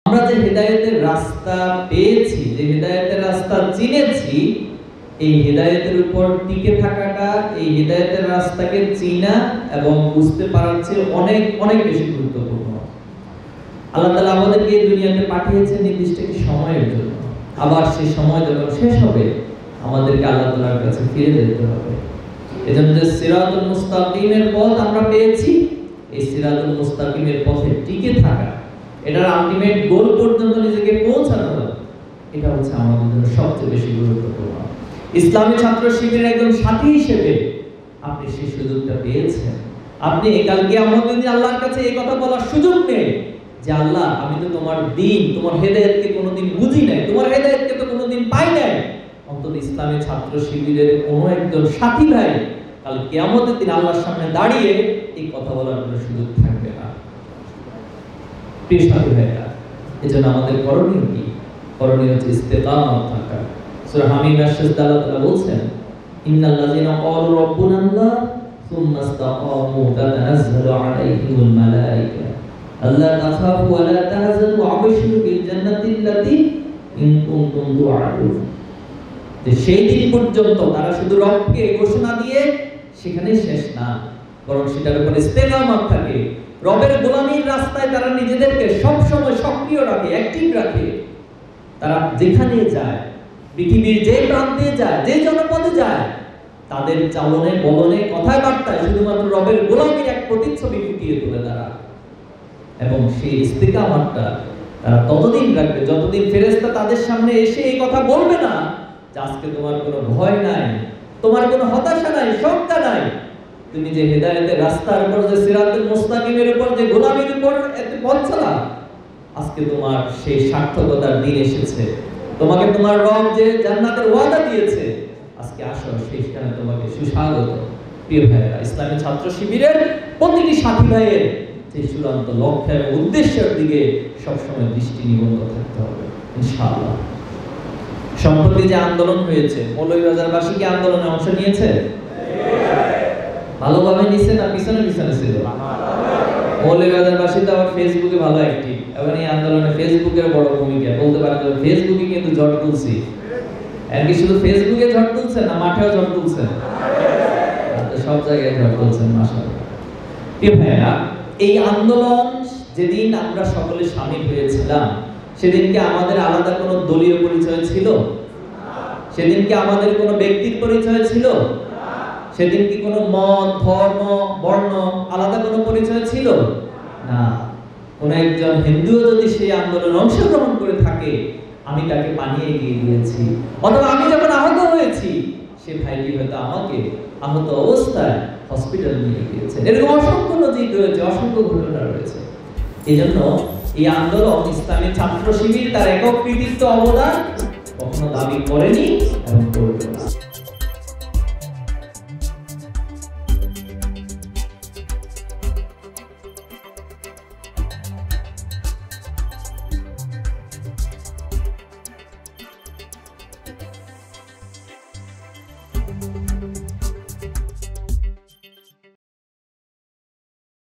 আমরা যে হেদায়েতের রাস্তা পেয়েছি, যে হেদায়েতের রাস্তা চিনেছি, এই হেদায়েতের উপর টিকে থাকাটা এই হেদায়েতের রাস্তাকে চিনা এবং বুঝতে পারার চেয়ে অনেক অনেক বেশি গুরুত্বপূর্ণ। আল্লাহ তাআলা আমাদেরকে এই দুনিয়াতে পাঠিয়েছেন নির্দিষ্ট একটি সময়ের জন্য। আবার সেই সময় যখন শেষ হবে আমাদেরকে আল্লাহ তাআলার কাছে ফিরে যেতে হবে। এজন্য যে সিরাতুল মুস্তাকিমের পথ আমরা পেয়েছি, এই সিরাতুল মুস্তাকিমের পথে টিকে থাকা, এটার আলটিমেট গোল পর্যন্ত নিজেকে পৌঁছানো, এটা হচ্ছে আমাদের জন্য সবচেয়ে বেশি গুরুত্বপূর্ণ। ইসলামী ছাত্র শিবিরের একজন সাথী হিসেবে আপনি সেই সুযোগটা পেয়েছেন। আপনি কাল কিয়ামতের দিন আল্লাহর কাছে এই কথা বলার সুযোগ নেই যে আল্লাহ, আমি তো তোমার দ্বীন, তোমার হেদায়েতকে কোনোদিন বুঝি নাই, তোমার হেদায়েতকে তো কোনোদিন পাই নাই। অন্তত ইসলামী ছাত্র শিবিরের কোনো একজন সাথী ভাই কাল কিয়ামতের দিন আল্লাহর সামনে দাঁড়িয়ে এই কথা বলার কোনো সুযোগ থাকবে না। প্রিয় সাথী ভাইরা, এজন্য আমাদের করণীয় কি? করণীয় হচ্ছে ইস্তেকামত থাকা। সূরা হামিমের শেষে আল্লাহ তাআলা বলছেন, ইন্নাল লাযিনা ক্বালু রাব্বুনা আল্লাহ সুম্মা ইসতাকামু তাতানাজ্জালু আলাইহিমুল মালায়েকা আল্লা তাখাফু ওয়া লা তাহজানু ওয়া আবশিরু বিল জান্নাতিল্লাতী ইন কুনতুম তুআদুন। যে সেই দিন পর্যন্ত তারা শুধু রবকে ঘোষণা দিয়ে সেখানে শেষ না, বরং সেটার উপর ইস্তেকামত থাকে। রবের গোলামীর রাস্তায় তারা নিজেদেরকে সব সময় সক্রিয় রাখে, অ্যাক্টিভ রাখে। তারা যেখানে যায়, পৃথিবীর যে প্রান্তে যায়, যে জনপদে যায়, তাদের চালনে বলনে কথায় বার্তায় শুধুমাত্র রবের গোলামীর এক প্রতিচ্ছবি ফুটিয়ে তোলে তারা। এবং সেই ইস্তেকামতটা তারা ততদিন রাখবে যতদিন ফেরেশতা তাদের সামনে এসে এই কথা বলবে না যে আজকে তোমার কোনো ভয় নাই, তোমার কোনো হতাশা নাই, শঙ্কা নাই, তুমি যে হেদায়েতের রাস্তার উপর, যে সিরাতুল মুস্তাকিমের উপর, যে গোলামীর উপর এত পথ চলা, আজকে তোমার সেই সার্থকতার দিন এসেছে। তোমাকে তোমার রব যে জান্নাতের ওয়াদা দিয়েছে, আজকে আসো, সেইখানে তোমাকে সুস্বাগত। প্রিয় ভাইরা, ইসলামী ছাত্র শিবিরের প্রতিটি সাথী ভাইয়ের যে চূড়ান্ত লক্ষ্য এবং উদ্দেশ্যের দিকে সবসময় দৃষ্টি নিবদ্ধ থাকতে হবে ইনশাআল্লাহ। সম্প্রতি যে আন্দোলন হয়েছে, মৌলভীবাজারবাসী কি আন্দোলনে অংশ নিয়েছে? ভালোভাবে নিছে না পিছনে পিছনে ছিল? মৌলভীবাজারবাসী তো আবার ফেসবুকে ভালো অ্যাক্টিভ, এবং এই আন্দোলনে ফেসবুকের বড় ভূমিকা। বলতে পারেন যে ফেসবুকে কিন্তু ঝড় তুলছি। এমনি শুধু ফেসবুকে ঝড় তুলছেন না, মাঠেও ঝড় তুলছেন? সব জায়গায় ঝড় তুলছেন মাশাআল্লাহ। প্রিয় ভাইরা, এই আন্দোলন যেদিন আমরা সকলে শামিল হয়েছিলাম, সেদিনকে আমাদের আলাদা কোনো দলীয় পরিচয় ছিল? সেদিনকে আমাদের কোনো ব্যক্তির পরিচয় ছিল? সেদিন কি কোনো মত, ধর্ম, বর্ণ আলাদা কোনো পরিচয় ছিল না। কোন একজন হিন্দুও যদি সেই আন্দোলনে অংশগ্রহণ করে থাকে, আমি তাকে পানি এগিয়ে দিয়েছি, অথবা আমি যখন আহত হয়েছি, সে ভাইটি হয়তো আমাকে আহত অবস্থায় হসপিটাল নিয়ে গিয়েছে। এরকম অসংখ্য নজির রয়েছে, অসংখ্য ঘটনা রয়েছে। এই জন্য এই আন্দোলন, ইসলামী ছাত্র শিবির তার একক কৃতিত্ব অবদান কখনো দাবি করেনি এবং করবে।